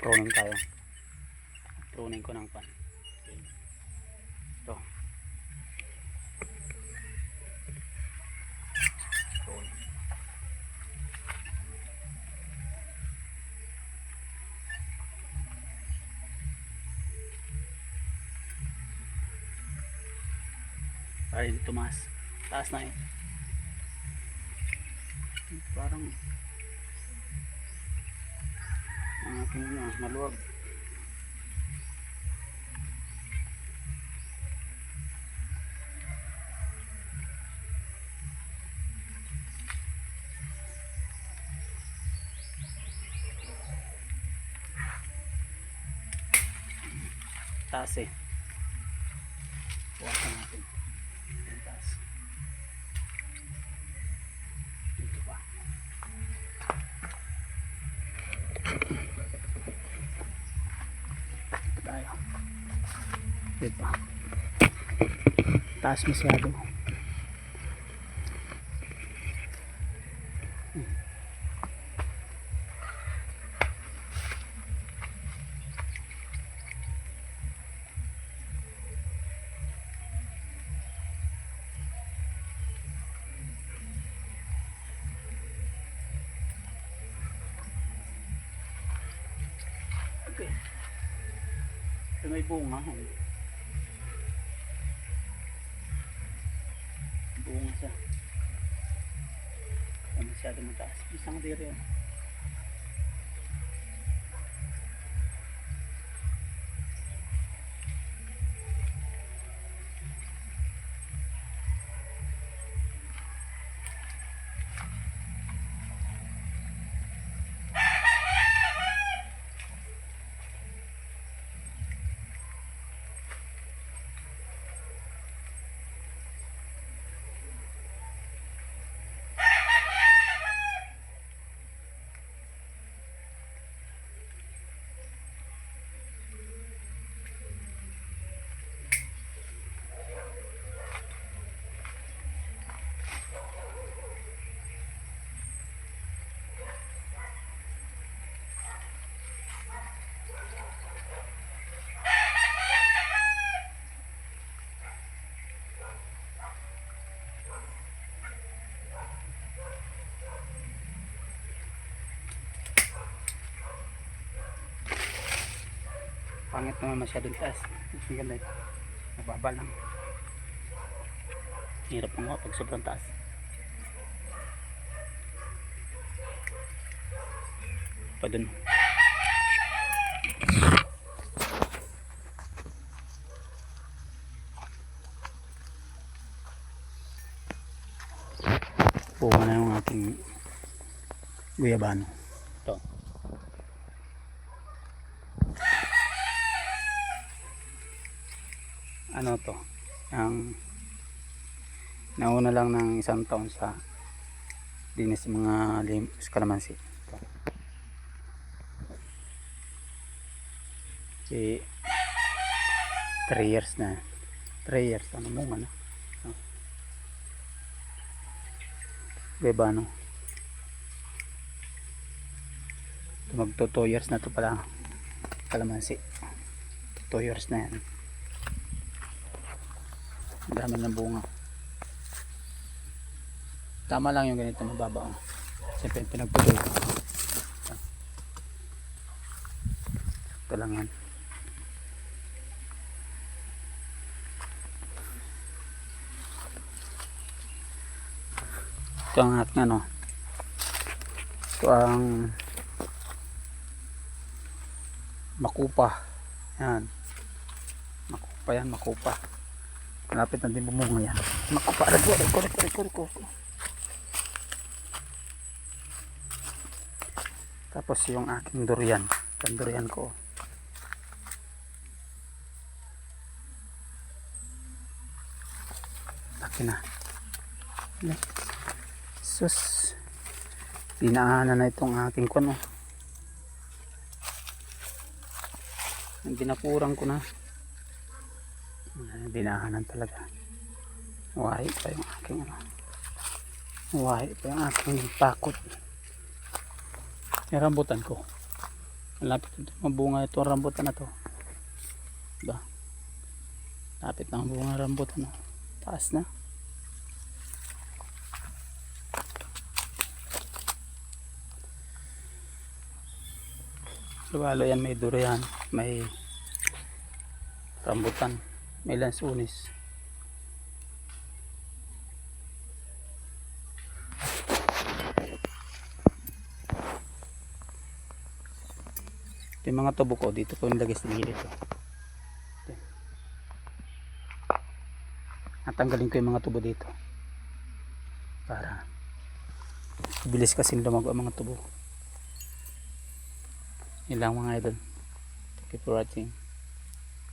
pruning tayo. Pruning ko ng pan. Okay. Ito. Pruning. Ay, tumaas. Taas na yun. Parang ang aking maluwag. Taas eh. Buwasan natin. Yung taas. Dito pa. Tayo. Dito. Taas masyado. Okay. So, may bunga. Bunga siya. Masyado mataas. Isang diri yun. Pangit naman masyadong taas. Ang ganda ito. Mababa lang. Hirap mo pag sobrang taas. Pa dun. Buka na yung aking guyabano. Ito. Ano to? Ang nauna lang ng isang taon sa dinis mga kalamansi. Ito. Si 3 years na. 3 years. Ano mo man? Guyabano. Magto 2 years na to pala. Kalamansi. 2 years na yan. Ang dami ng bunga. Tama lang yung ganito mababa. Siyempre pinagpuloy. Ito lang yan. Ito ang ating ano. Ito ang makupa. Yan. Makupa yan, makupa. Malapit na din bumunga yan. Makupa. Reko. Tapos yung aking durian. Yung durian ko. Laki na. Sus. Dinaanan na itong aking kuno. Binakurang ko na. Dinahanan talaga. Wahi pa yung aking ano. Wahi pa yung aking pakot. Yung rambutan ko. Malapit ito mabunga itong rambutan na to. Diba? Lapit na ang bunga rambutan. Taas na. Lalo yan, may durian, may rambutan, may lansunis. Yung mga tubo ko dito ko nilagay sa gilid ko. Natanggalin ko yung mga tubo dito para bilis kasi lumago ang mga tubo. Yun lang mga idol. Thank you for watching.